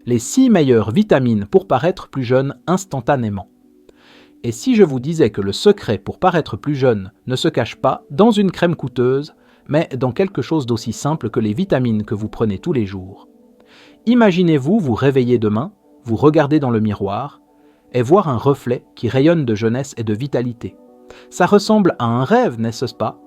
Les 6 meilleures vitamines pour paraître plus jeune instantanément. Et si je vous disais que le secret pour paraître plus jeune ne se cache pas dans une crème coûteuse, mais dans quelque chose d'aussi simple que les vitamines que vous prenez tous les jours. Imaginez-vous vous réveiller demain, vous regarder dans le miroir et voir un reflet qui rayonne de jeunesse et de vitalité. Ça ressemble à un rêve, n'est-ce pas?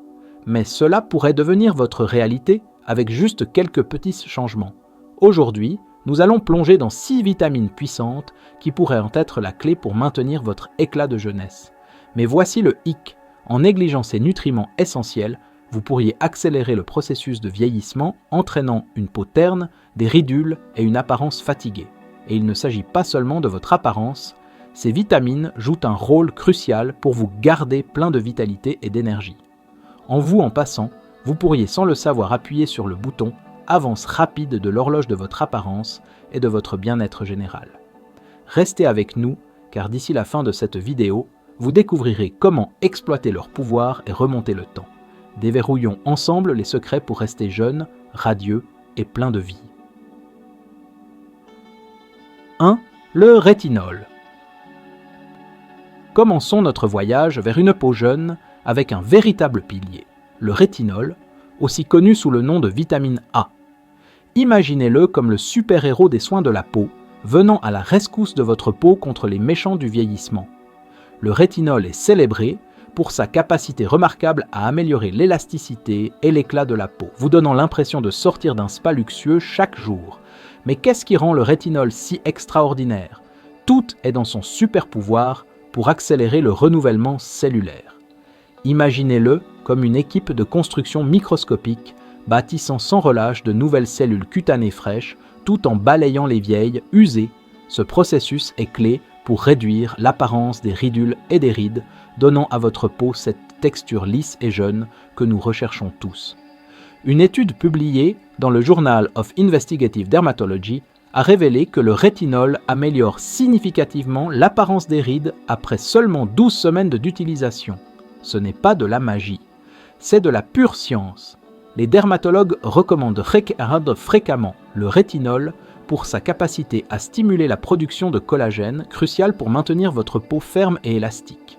Mais cela pourrait devenir votre réalité avec juste quelques petits changements. Aujourd'hui, nous allons plonger dans 6 vitamines puissantes qui pourraient en être la clé pour maintenir votre éclat de jeunesse. Mais voici le hic. En négligeant ces nutriments essentiels, vous pourriez accélérer le processus de vieillissement entraînant une peau terne, des ridules et une apparence fatiguée. Et il ne s'agit pas seulement de votre apparence, ces vitamines jouent un rôle crucial pour vous garder plein de vitalité et d'énergie. En passant, vous pourriez sans le savoir appuyer sur le bouton avance rapide de l'horloge de votre apparence et de votre bien-être général. Restez avec nous, car d'ici la fin de cette vidéo, vous découvrirez comment exploiter leur pouvoir et remonter le temps. Déverrouillons ensemble les secrets pour rester jeune, radieux et plein de vie. 1. Le rétinol. Commençons notre voyage vers une peau jeune avec un véritable pilier, le rétinol, aussi connu sous le nom de vitamine A. Imaginez-le comme le super-héros des soins de la peau, venant à la rescousse de votre peau contre les méchants du vieillissement. Le rétinol est célébré pour sa capacité remarquable à améliorer l'élasticité et l'éclat de la peau, vous donnant l'impression de sortir d'un spa luxueux chaque jour. Mais qu'est-ce qui rend le rétinol si extraordinaire? Tout est dans son super pouvoir pour accélérer le renouvellement cellulaire. Imaginez-le comme une équipe de construction microscopique bâtissant sans relâche de nouvelles cellules cutanées fraîches tout en balayant les vieilles, usées. Ce processus est clé pour réduire l'apparence des ridules et des rides, donnant à votre peau cette texture lisse et jeune que nous recherchons tous. Une étude publiée dans le Journal of Investigative Dermatology a révélé que le rétinol améliore significativement l'apparence des rides après seulement 12 semaines d'utilisation. Ce n'est pas de la magie, c'est de la pure science. Les dermatologues recommandent fréquemment le rétinol pour sa capacité à stimuler la production de collagène, crucial pour maintenir votre peau ferme et élastique.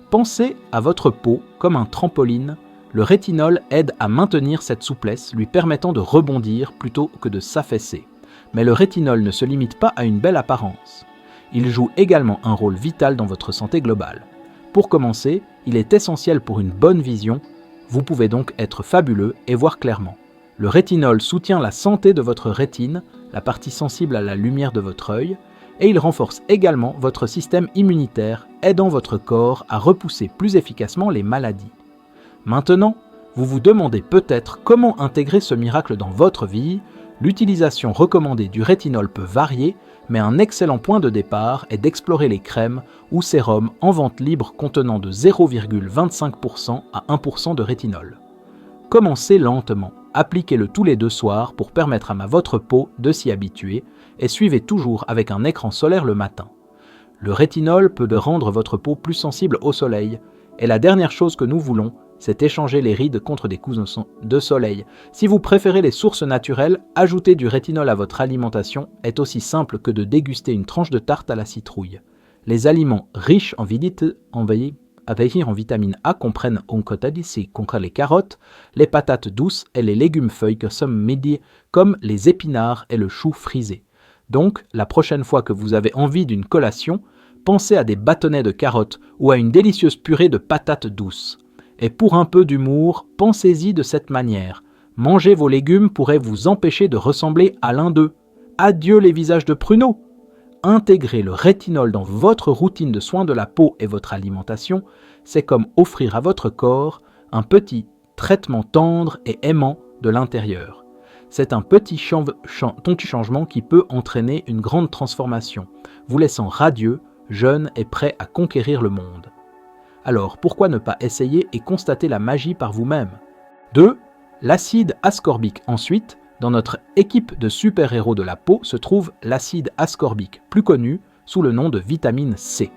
Pensez à votre peau comme un trampoline. Le rétinol aide à maintenir cette souplesse, lui permettant de rebondir plutôt que de s'affaisser. Mais le rétinol ne se limite pas à une belle apparence. Il joue également un rôle vital dans votre santé globale. Pour commencer, il est essentiel pour une bonne vision. Vous pouvez donc être fabuleux et voir clairement. Le rétinol soutient la santé de votre rétine, la partie sensible à la lumière de votre œil, et il renforce également votre système immunitaire, aidant votre corps à repousser plus efficacement les maladies. Maintenant, vous vous demandez peut-être comment intégrer ce miracle dans votre vie. L'utilisation recommandée du rétinol peut varier, mais un excellent point de départ est d'explorer les crèmes ou sérums en vente libre contenant de 0,25% à 1% de rétinol. Commencez lentement, appliquez-le tous les 2 soirs pour permettre à votre peau de s'y habituer et suivez toujours avec un écran solaire le matin. Le rétinol peut rendre votre peau plus sensible au soleil, et la dernière chose que nous voulons, c'est échanger les rides contre des coups de soleil. Si vous préférez les sources naturelles, ajouter du rétinol à votre alimentation est aussi simple que de déguster une tranche de tarte à la citrouille. Les aliments riches en vitamine A comprennent les carottes, les patates douces et les légumes feuilles comme les épinards et le chou frisé. Donc, la prochaine fois que vous avez envie d'une collation, pensez à des bâtonnets de carottes ou à une délicieuse purée de patates douces. Et pour un peu d'humour, pensez-y de cette manière. Manger vos légumes pourrait vous empêcher de ressembler à l'un d'eux. Adieu les visages de pruneaux. Intégrer le rétinol dans votre routine de soins de la peau et votre alimentation, c'est comme offrir à votre corps un petit traitement tendre et aimant de l'intérieur. C'est un petit changement qui peut entraîner une grande transformation, vous laissant radieux, jeune et prêt à conquérir le monde. Alors, pourquoi ne pas essayer et constater la magie par vous-même? 2. L'acide ascorbique. Ensuite, dans notre équipe de super-héros de la peau se trouve l'acide ascorbique, plus connu sous le nom de vitamine C.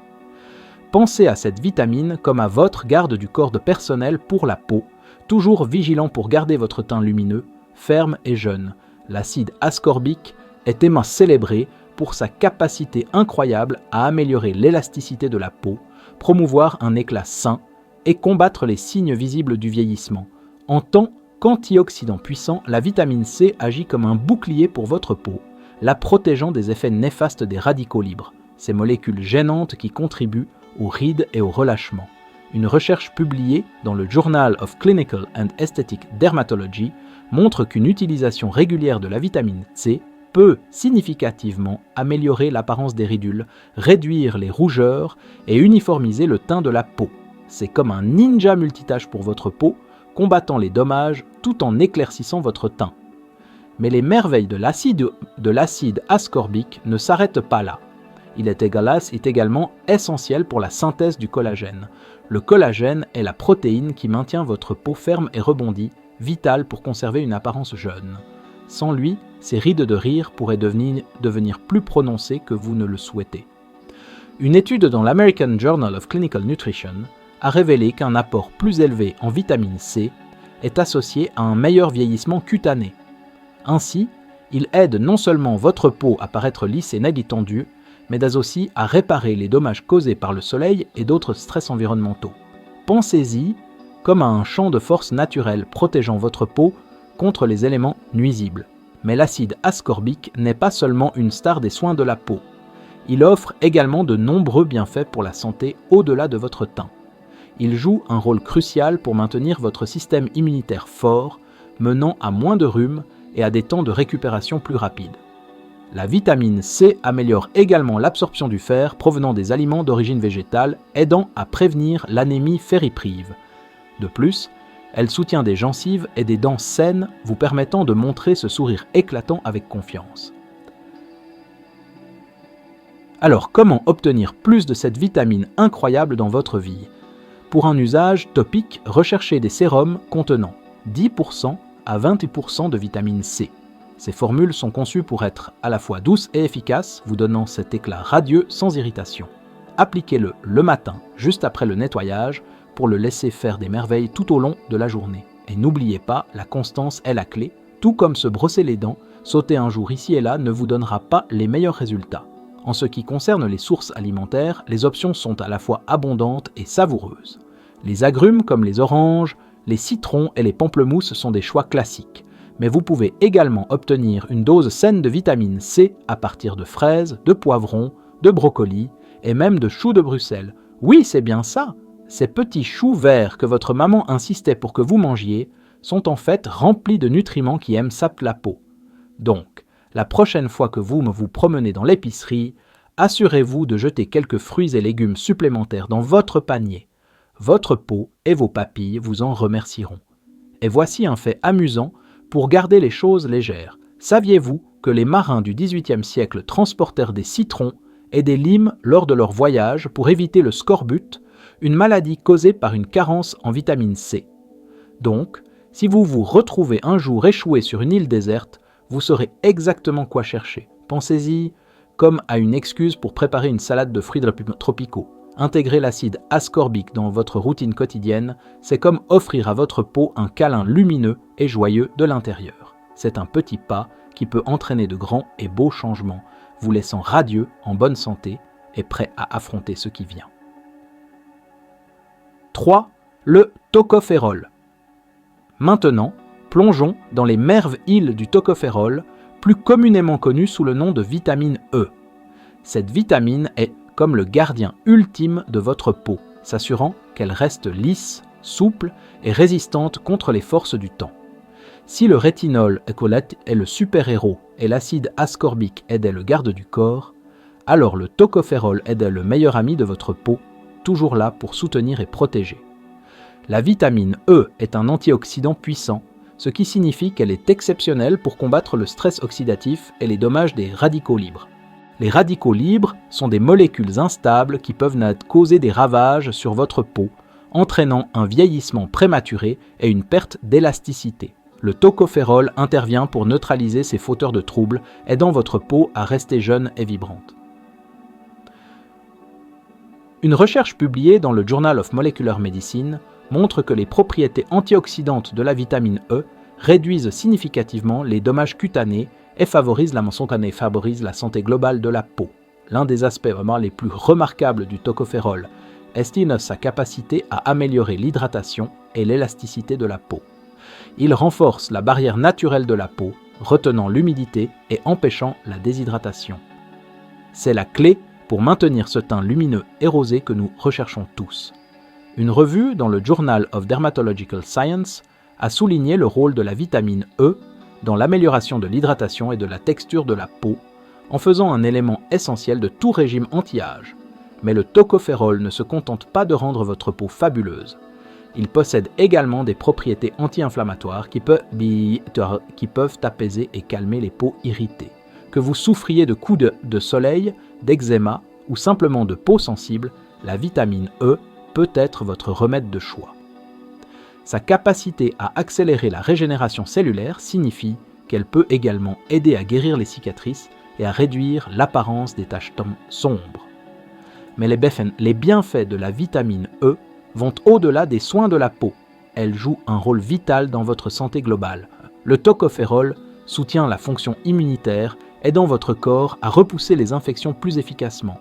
Pensez à cette vitamine comme à votre garde du corps de personnel pour la peau, toujours vigilant pour garder votre teint lumineux, ferme et jeune. L'acide ascorbique est aimant célébré pour sa capacité incroyable à améliorer l'élasticité de la peau, promouvoir un éclat sain et combattre les signes visibles du vieillissement. En tant qu'antioxydant puissant, la vitamine C agit comme un bouclier pour votre peau, la protégeant des effets néfastes des radicaux libres, ces molécules gênantes qui contribuent aux rides et au relâchement. Une recherche publiée dans le Journal of Clinical and Aesthetic Dermatology montre qu'une utilisation régulière de la vitamine C peut significativement améliorer l'apparence des ridules, réduire les rougeurs et uniformiser le teint de la peau. C'est comme un ninja multitâche pour votre peau, combattant les dommages tout en éclaircissant votre teint. Mais les merveilles de l'acide ascorbique ne s'arrêtent pas là. Il est également essentiel pour la synthèse du collagène. Le collagène est la protéine qui maintient votre peau ferme et rebondie, vitale pour conserver une apparence jeune. Sans lui, ces rides de rire pourraient devenir plus prononcées que vous ne le souhaitez. Une étude dans l'American Journal of Clinical Nutrition a révélé qu'un apport plus élevé en vitamine C est associé à un meilleur vieillissement cutané. Ainsi, il aide non seulement votre peau à paraître lisse et détendue, mais aussi à réparer les dommages causés par le soleil et d'autres stress environnementaux. Pensez-y comme à un champ de force naturel protégeant votre peau contre les éléments nuisibles. Mais l'acide ascorbique n'est pas seulement une star des soins de la peau. Il offre également de nombreux bienfaits pour la santé au-delà de votre teint. Il joue un rôle crucial pour maintenir votre système immunitaire fort, menant à moins de rhume et à des temps de récupération plus rapides. La vitamine C améliore également l'absorption du fer provenant des aliments d'origine végétale, aidant à prévenir l'anémie ferriprive. De plus, elle soutient des gencives et des dents saines, vous permettant de montrer ce sourire éclatant avec confiance. Alors, comment obtenir plus de cette vitamine incroyable dans votre vie ? Pour un usage topique, recherchez des sérums contenant 10% à 20% de vitamine C. Ces formules sont conçues pour être à la fois douces et efficaces, vous donnant cet éclat radieux sans irritation. Appliquez-le le matin, juste après le nettoyage, pour le laisser faire des merveilles tout au long de la journée. Et n'oubliez pas, la constance est la clé. Tout comme se brosser les dents, sauter un jour ici et là ne vous donnera pas les meilleurs résultats. En ce qui concerne les sources alimentaires, les options sont à la fois abondantes et savoureuses. Les agrumes comme les oranges, les citrons et les pamplemousses sont des choix classiques. Mais vous pouvez également obtenir une dose saine de vitamine C à partir de fraises, de poivrons, de brocolis et même de choux de Bruxelles. Oui, c'est bien ça! Ces petits choux verts que votre maman insistait pour que vous mangiez sont en fait remplis de nutriments qui sapent la peau. Donc, la prochaine fois que vous vous promenez dans l'épicerie, assurez-vous de jeter quelques fruits et légumes supplémentaires dans votre panier. Votre peau et vos papilles vous en remercieront. Et voici un fait amusant pour garder les choses légères. Saviez-vous que les marins du XVIIIe siècle transportèrent des citrons et des limes lors de leur voyage pour éviter le scorbut, une maladie causée par une carence en vitamine C. Donc, si vous vous retrouvez un jour échoué sur une île déserte, vous saurez exactement quoi chercher. Pensez-y comme à une excuse pour préparer une salade de fruits tropicaux. Intégrer l'acide ascorbique dans votre routine quotidienne, c'est comme offrir à votre peau un câlin lumineux et joyeux de l'intérieur. C'est un petit pas qui peut entraîner de grands et beaux changements, vous laissant radieux, en bonne santé et prêt à affronter ce qui vient. 3. Le tocophérol. Maintenant, plongeons dans les merveilles du tocophérol, plus communément connu sous le nom de vitamine E. Cette vitamine est comme le gardien ultime de votre peau, s'assurant qu'elle reste lisse, souple et résistante contre les forces du temps. Si le rétinol est le super-héros et l'acide ascorbique est le garde du corps, alors le tocophérol est le meilleur ami de votre peau, toujours là pour soutenir et protéger. La vitamine E est un antioxydant puissant, ce qui signifie qu'elle est exceptionnelle pour combattre le stress oxydatif et les dommages des radicaux libres. Les radicaux libres sont des molécules instables qui peuvent causer des ravages sur votre peau, entraînant un vieillissement prématuré et une perte d'élasticité. Le tocophérol intervient pour neutraliser ces fauteurs de troubles, aidant votre peau à rester jeune et vibrante. Une recherche publiée dans le Journal of Molecular Medicine montre que les propriétés antioxydantes de la vitamine E réduisent significativement les dommages cutanés et favorisent la santé globale de la peau. L'un des aspects vraiment les plus remarquables du tocopherol est sa capacité à améliorer l'hydratation et l'élasticité de la peau. Il renforce la barrière naturelle de la peau, retenant l'humidité et empêchant la déshydratation. C'est la clé pour maintenir ce teint lumineux et rosé que nous recherchons tous. Une revue dans le Journal of Dermatological Science a souligné le rôle de la vitamine E dans l'amélioration de l'hydratation et de la texture de la peau, en faisant un élément essentiel de tout régime anti-âge. Mais le tocopherol ne se contente pas de rendre votre peau fabuleuse. Il possède également des propriétés anti-inflammatoires qui peuvent apaiser et calmer les peaux irritées. Que vous souffriez de coups de soleil, d'eczéma ou simplement de peau sensible, la vitamine E peut être votre remède de choix. Sa capacité à accélérer la régénération cellulaire signifie qu'elle peut également aider à guérir les cicatrices et à réduire l'apparence des taches sombres. Mais les bienfaits de la vitamine E vont au-delà des soins de la peau. Elle joue un rôle vital dans votre santé globale. Le tocopherol soutient la fonction immunitaire, aidant votre corps à repousser les infections plus efficacement.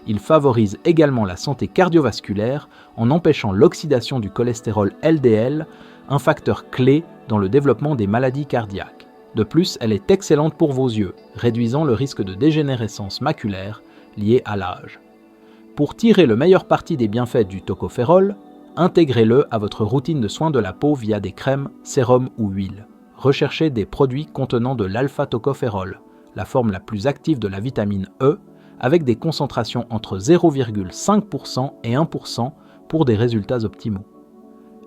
Il favorise également la santé cardiovasculaire en empêchant l'oxydation du cholestérol LDL, un facteur clé dans le développement des maladies cardiaques. De plus, elle est excellente pour vos yeux, réduisant le risque de dégénérescence maculaire liée à l'âge. Pour tirer le meilleur parti des bienfaits du tocopherol, intégrez-le à votre routine de soins de la peau via des crèmes, sérums ou huiles. Recherchez des produits contenant de l'alpha-tocopherol, la forme la plus active de la vitamine E, avec des concentrations entre 0,5% et 1% pour des résultats optimaux.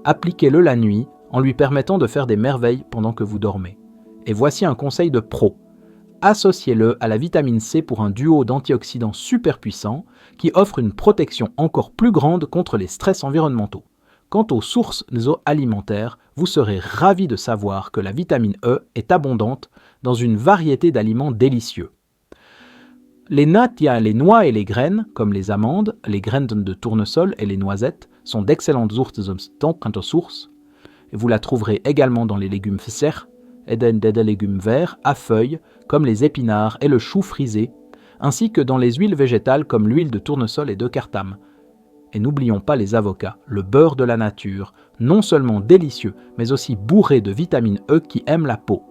Appliquez-le la nuit en lui permettant de faire des merveilles pendant que vous dormez. Et voici un conseil de pro. Associez-le à la vitamine C pour un duo d'antioxydants super puissants qui offre une protection encore plus grande contre les stress environnementaux. Quant aux sources alimentaires, vous serez ravis de savoir que la vitamine E est abondante dans une variété d'aliments délicieux. Les noix et les graines, comme les amandes, les graines de tournesol et les noisettes, sont d'excellentes sources. Vous la trouverez également dans les légumes secs et des légumes verts à feuilles, comme les épinards et le chou frisé, ainsi que dans les huiles végétales comme l'huile de tournesol et de cartame. Et n'oublions pas les avocats, le beurre de la nature, non seulement délicieux, mais aussi bourré de vitamine E qui aime la peau.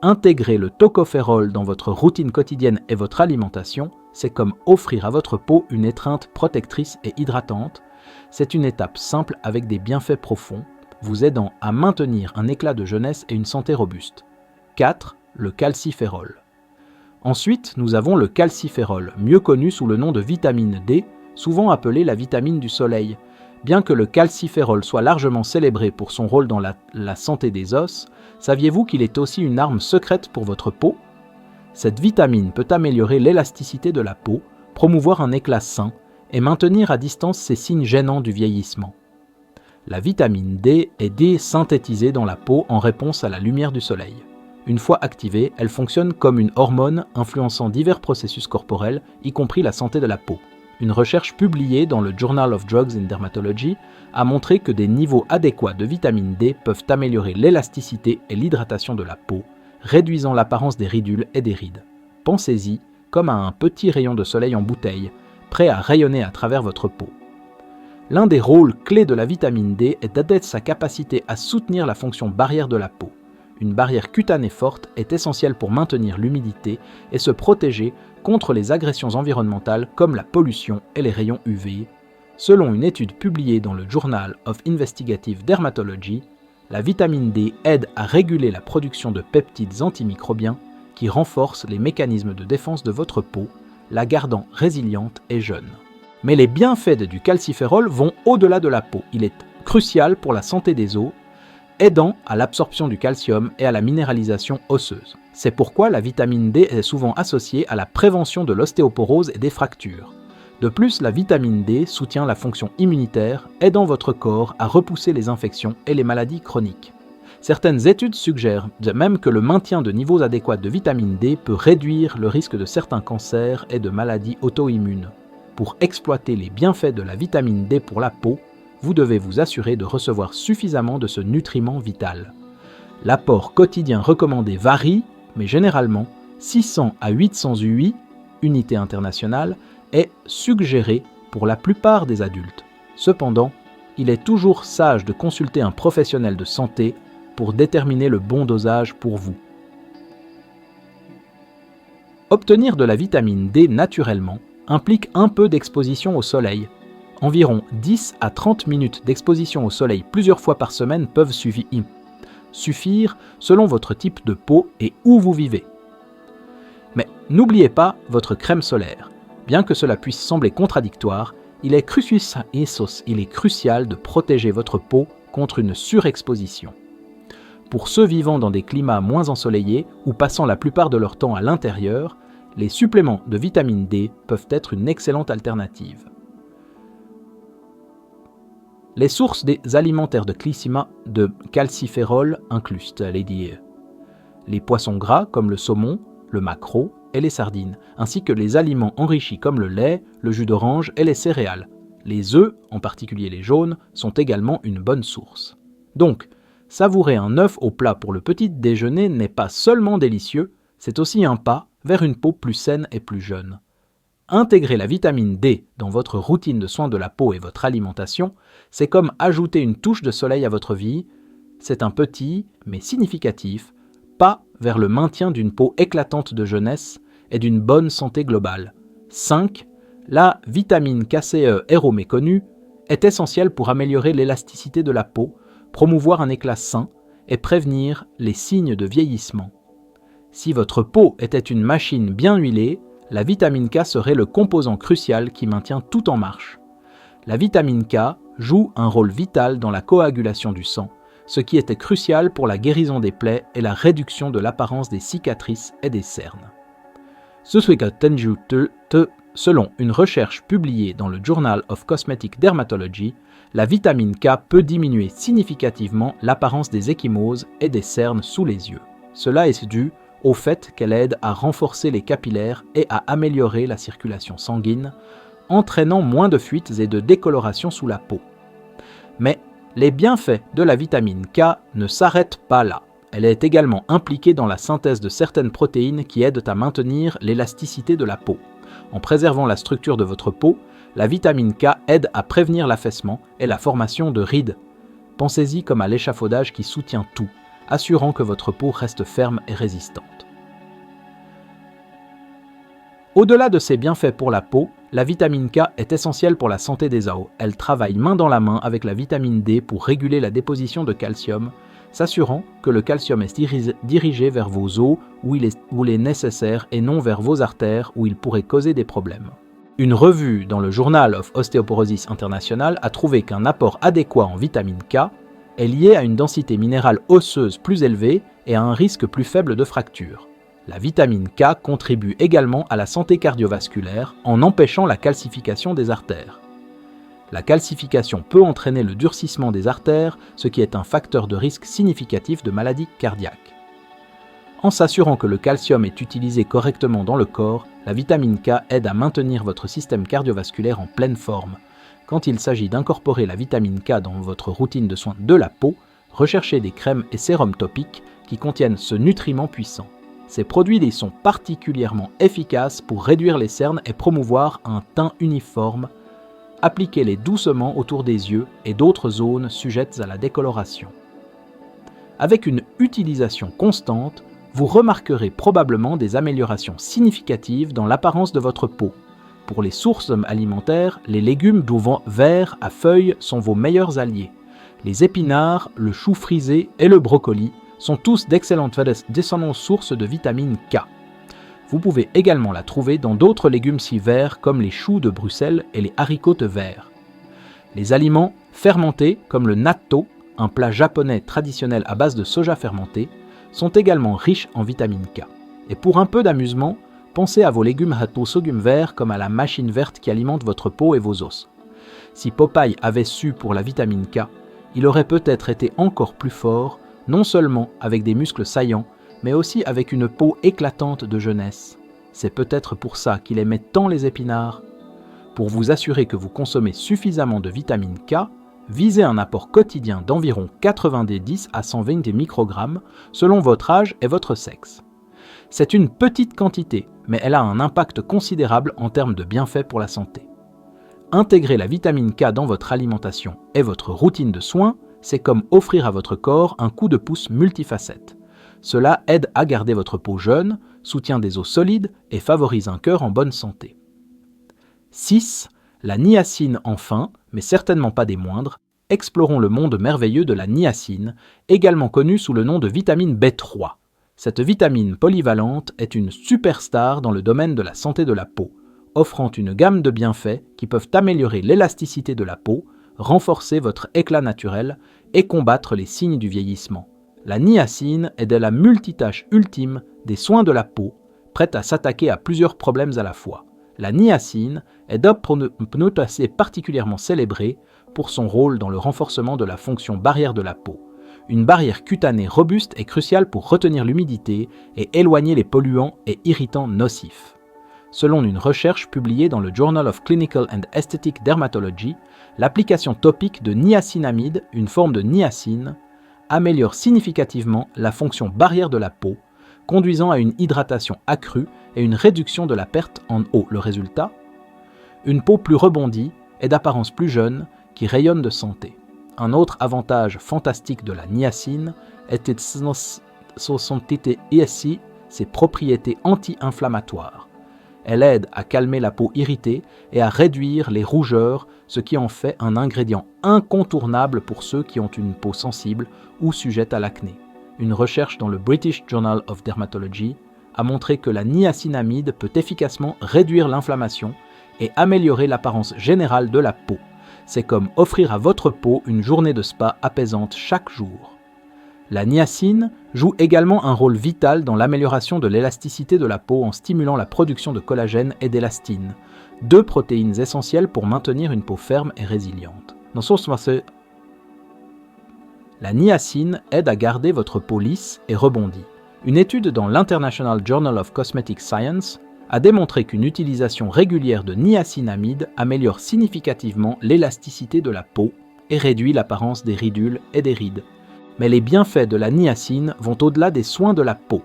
Intégrer le tocopherol dans votre routine quotidienne et votre alimentation, c'est comme offrir à votre peau une étreinte protectrice et hydratante. C'est une étape simple avec des bienfaits profonds, vous aidant à maintenir un éclat de jeunesse et une santé robuste. 4. Le calciférol. Ensuite, nous avons le calciférol, mieux connu sous le nom de vitamine D, souvent appelée la vitamine du soleil. Bien que le calciférol soit largement célébré pour son rôle dans la santé des os, saviez-vous qu'il est aussi une arme secrète pour votre peau ? Cette vitamine peut améliorer l'élasticité de la peau, promouvoir un éclat sain et maintenir à distance ces signes gênants du vieillissement. La vitamine D est désynthétisée dans la peau en réponse à la lumière du soleil. Une fois activée, elle fonctionne comme une hormone influençant divers processus corporels, y compris la santé de la peau. Une recherche publiée dans le Journal of Drugs in Dermatology a montré que des niveaux adéquats de vitamine D peuvent améliorer l'élasticité et l'hydratation de la peau, réduisant l'apparence des ridules et des rides. Pensez-y comme à un petit rayon de soleil en bouteille, prêt à rayonner à travers votre peau. L'un des rôles clés de la vitamine D est d'aider sa capacité à soutenir la fonction barrière de la peau. Une barrière cutanée forte est essentielle pour maintenir l'humidité et se protéger contre les agressions environnementales comme la pollution et les rayons UV. Selon une étude publiée dans le Journal of Investigative Dermatology, la vitamine D aide à réguler la production de peptides antimicrobiens qui renforcent les mécanismes de défense de votre peau, la gardant résiliente et jeune. Mais les bienfaits du calciférol vont au-delà de la peau. Il est crucial pour la santé des os, aidant à l'absorption du calcium et à la minéralisation osseuse. C'est pourquoi la vitamine D est souvent associée à la prévention de l'ostéoporose et des fractures. De plus, la vitamine D soutient la fonction immunitaire, aidant votre corps à repousser les infections et les maladies chroniques. Certaines études suggèrent même que le maintien de niveaux adéquats de vitamine D peut réduire le risque de certains cancers et de maladies auto-immunes. Pour exploiter les bienfaits de la vitamine D pour la peau, vous devez vous assurer de recevoir suffisamment de ce nutriment vital. L'apport quotidien recommandé varie, mais généralement 600 à 800 UI, unité internationale, est suggéré pour la plupart des adultes. Cependant, il est toujours sage de consulter un professionnel de santé pour déterminer le bon dosage pour vous. Obtenir de la vitamine D naturellement implique un peu d'exposition au soleil. Environ 10 à 30 minutes d'exposition au soleil plusieurs fois par semaine peuvent suffire selon votre type de peau et où vous vivez. Mais n'oubliez pas votre crème solaire. Bien que cela puisse sembler contradictoire, il est crucial de protéger votre peau contre une surexposition. Pour ceux vivant dans des climats moins ensoleillés ou passant la plupart de leur temps à l'intérieur, les suppléments de vitamine D peuvent être une excellente alternative. Les sources des alimentaires de calciférol incluent les poissons gras comme le saumon, le maquereau et les sardines, ainsi que les aliments enrichis comme le lait, le jus d'orange et les céréales. Les œufs, en particulier les jaunes, sont également une bonne source. Donc, savourer un œuf au plat pour le petit déjeuner n'est pas seulement délicieux, c'est aussi un pas vers une peau plus saine et plus jeune. Intégrer la vitamine D dans votre routine de soins de la peau et votre alimentation, c'est comme ajouter une touche de soleil à votre vie. C'est un petit, mais significatif, pas vers le maintien d'une peau éclatante de jeunesse et d'une bonne santé globale. 5. La vitamine KCE héros méconnue est essentielle pour améliorer l'élasticité de la peau, promouvoir un éclat sain et prévenir les signes de vieillissement. Si votre peau était une machine bien huilée, la vitamine K serait le composant crucial qui maintient tout en marche. La vitamine K joue un rôle vital dans la coagulation du sang, ce qui était crucial pour la guérison des plaies et la réduction de l'apparence des cicatrices et des cernes. Selon une recherche publiée dans le Journal of Cosmetic Dermatology, la vitamine K peut diminuer significativement l'apparence des ecchymoses et des cernes sous les yeux. Cela est dû au fait qu'elle aide à renforcer les capillaires et à améliorer la circulation sanguine, entraînant moins de fuites et de décoloration sous la peau. Mais les bienfaits de la vitamine K ne s'arrêtent pas là. Elle est également impliquée dans la synthèse de certaines protéines qui aident à maintenir l'élasticité de la peau. En préservant la structure de votre peau, la vitamine K aide à prévenir l'affaissement et la formation de rides. Pensez-y comme à l'échafaudage qui soutient tout, assurant que votre peau reste ferme et résistante. Au-delà de ses bienfaits pour la peau, la vitamine K est essentielle pour la santé des os. Elle travaille main dans la main avec la vitamine D pour réguler la déposition de calcium, s'assurant que le calcium est dirigé vers vos os où il est nécessaire et non vers vos artères où il pourrait causer des problèmes. Une revue dans le Journal of Osteoporosis International a trouvé qu'un apport adéquat en vitamine K est lié à une densité minérale osseuse plus élevée et à un risque plus faible de fracture. La vitamine K contribue également à la santé cardiovasculaire en empêchant la calcification des artères. La calcification peut entraîner le durcissement des artères, ce qui est un facteur de risque significatif de maladie cardiaque. En s'assurant que le calcium est utilisé correctement dans le corps, la vitamine K aide à maintenir votre système cardiovasculaire en pleine forme. Quand il s'agit d'incorporer la vitamine K dans votre routine de soins de la peau, recherchez des crèmes et sérums topiques qui contiennent ce nutriment puissant. Ces produits sont particulièrement efficaces pour réduire les cernes et promouvoir un teint uniforme. Appliquez-les doucement autour des yeux et d'autres zones sujettes à la décoloration. Avec une utilisation constante, vous remarquerez probablement des améliorations significatives dans l'apparence de votre peau. Pour les sources alimentaires, les légumes verts à feuilles sont vos meilleurs alliés. Les épinards, le chou frisé et le brocoli sont tous d'excellentes sources de vitamine K. Vous pouvez également la trouver dans d'autres légumes si verts comme les choux de Bruxelles et les haricots verts. Les aliments fermentés comme le natto, un plat japonais traditionnel à base de soja fermenté, sont également riches en vitamine K. Et pour un peu d'amusement, pensez à vos légumes hatto-sogum verts comme à la machine verte qui alimente votre peau et vos os. Si Popeye avait su pour la vitamine K, il aurait peut-être été encore plus fort, non seulement avec des muscles saillants, mais aussi avec une peau éclatante de jeunesse. C'est peut-être pour ça qu'il aimait tant les épinards. Pour vous assurer que vous consommez suffisamment de vitamine K, visez un apport quotidien d'environ 90 à 120 microgrammes selon votre âge et votre sexe. C'est une petite quantité, mais elle a un impact considérable en termes de bienfaits pour la santé. Intégrer la vitamine K dans votre alimentation et votre routine de soins, c'est comme offrir à votre corps un coup de pouce multifacette. Cela aide à garder votre peau jeune, soutient des os solides et favorise un cœur en bonne santé. 6. La niacine enfin, mais certainement pas des moindres, explorons le monde merveilleux de la niacine, également connue sous le nom de vitamine B3. Cette vitamine polyvalente est une superstar dans le domaine de la santé de la peau, offrant une gamme de bienfaits qui peuvent améliorer l'élasticité de la peau, renforcer votre éclat naturel et combattre les signes du vieillissement. La niacine est de la multitâche ultime des soins de la peau, prête à s'attaquer à plusieurs problèmes à la fois. La niacine est d'opnotacée particulièrement célébrée pour son rôle dans le renforcement de la fonction barrière de la peau. Une barrière cutanée robuste est cruciale pour retenir l'humidité et éloigner les polluants et irritants nocifs. Selon une recherche publiée dans le Journal of Clinical and Aesthetic Dermatology, l'application topique de niacinamide, une forme de niacine, améliore significativement la fonction barrière de la peau, conduisant à une hydratation accrue et une réduction de la perte en eau. Le résultat ? Une peau plus rebondie et d'apparence plus jeune qui rayonne de santé. Un autre avantage fantastique de la niacine est ses propriétés anti-inflammatoires. Elle aide à calmer la peau irritée et à réduire les rougeurs, ce qui en fait un ingrédient incontournable pour ceux qui ont une peau sensible ou sujette à l'acné. Une recherche dans le British Journal of Dermatology a montré que la niacinamide peut efficacement réduire l'inflammation et améliorer l'apparence générale de la peau. C'est comme offrir à votre peau une journée de spa apaisante chaque jour. La niacine joue également un rôle vital dans l'amélioration de l'élasticité de la peau en stimulant la production de collagène et d'élastine, deux protéines essentielles pour maintenir une peau ferme et résiliente. La niacine aide à garder votre peau lisse et rebondie. Une étude dans l'International Journal of Cosmetic Science a démontré qu'une utilisation régulière de niacinamide améliore significativement l'élasticité de la peau et réduit l'apparence des ridules et des rides. Mais les bienfaits de la niacine vont au-delà des soins de la peau.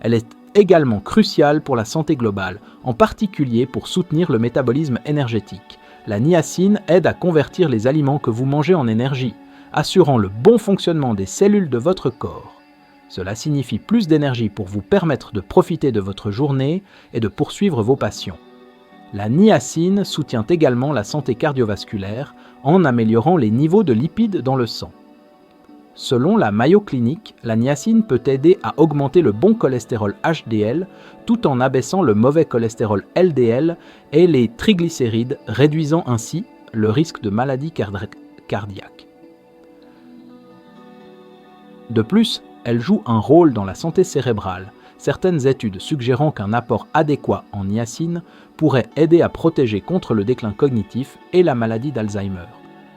Elle est également cruciale pour la santé globale, en particulier pour soutenir le métabolisme énergétique. La niacine aide à convertir les aliments que vous mangez en énergie, assurant le bon fonctionnement des cellules de votre corps. Cela signifie plus d'énergie pour vous permettre de profiter de votre journée et de poursuivre vos passions. La niacine soutient également la santé cardiovasculaire en améliorant les niveaux de lipides dans le sang. Selon la Mayo Clinic, la niacine peut aider à augmenter le bon cholestérol HDL tout en abaissant le mauvais cholestérol LDL et les triglycérides, réduisant ainsi le risque de maladies cardiaques. De plus, elle joue un rôle dans la santé cérébrale, certaines études suggérant qu'un apport adéquat en niacine pourrait aider à protéger contre le déclin cognitif et la maladie d'Alzheimer.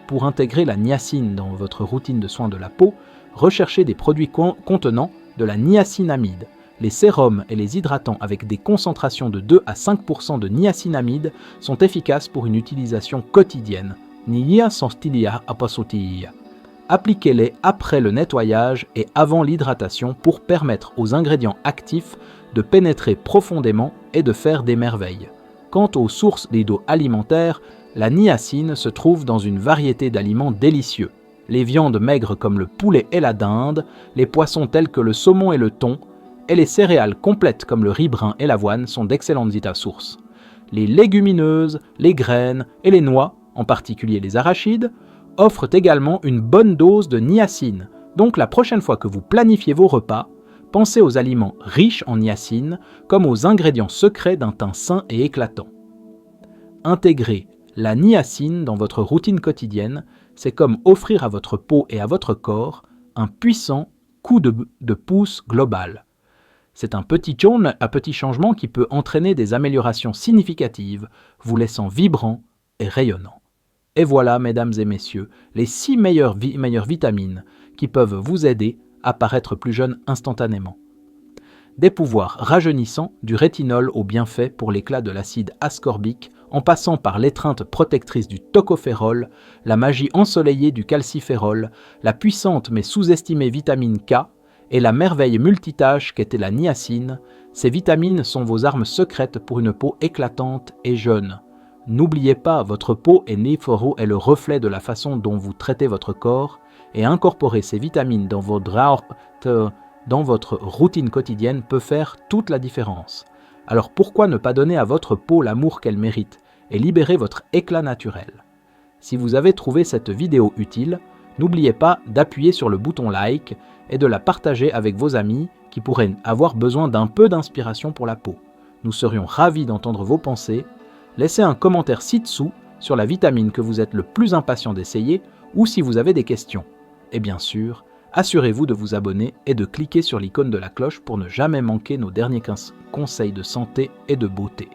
Pour intégrer la niacine dans votre routine de soins de la peau, recherchez des produits contenant de la niacinamide. Les sérums et les hydratants avec des concentrations de 2 à 5% de niacinamide sont efficaces pour une utilisation quotidienne. Appliquez-les après le nettoyage et avant l'hydratation pour permettre aux ingrédients actifs de pénétrer profondément et de faire des merveilles. Quant aux sources d'eau alimentaires, la niacine se trouve dans une variété d'aliments délicieux. Les viandes maigres comme le poulet et la dinde, les poissons tels que le saumon et le thon, et les céréales complètes comme le riz brun et l'avoine sont d'excellentes sources. Les légumineuses, les graines et les noix, en particulier les arachides, offrent également une bonne dose de niacine. Donc la prochaine fois que vous planifiez vos repas, pensez aux aliments riches en niacine comme aux ingrédients secrets d'un teint sain et éclatant. Intégrer la niacine dans votre routine quotidienne, c'est comme offrir à votre peau et à votre corps un puissant coup de pouce global. C'est un petit changement qui peut entraîner des améliorations significatives, vous laissant vibrant et rayonnant. Et voilà, mesdames et messieurs, les 6 meilleures vitamines qui peuvent vous aider à paraître plus jeune instantanément. Des pouvoirs rajeunissants du rétinol aux bienfaits pour l'éclat de l'acide ascorbique en passant par l'étreinte protectrice du tocopherol, la magie ensoleillée du calciférol, la puissante mais sous-estimée vitamine K et la merveille multitâche qu'était la niacine, ces vitamines sont vos armes secrètes pour une peau éclatante et jeune. N'oubliez pas, votre peau est le reflet de la façon dont vous traitez votre corps, et incorporer ces vitamines dans votre routine quotidienne peut faire toute la différence. Alors pourquoi ne pas donner à votre peau l'amour qu'elle mérite et libérer votre éclat naturel? Si vous avez trouvé cette vidéo utile, n'oubliez pas d'appuyer sur le bouton like et de la partager avec vos amis qui pourraient avoir besoin d'un peu d'inspiration pour la peau. Nous serions ravis d'entendre vos pensées. Laissez un commentaire ci-dessous sur la vitamine que vous êtes le plus impatient d'essayer ou si vous avez des questions. Et bien sûr, assurez-vous de vous abonner et de cliquer sur l'icône de la cloche pour ne jamais manquer nos derniers conseils de santé et de beauté.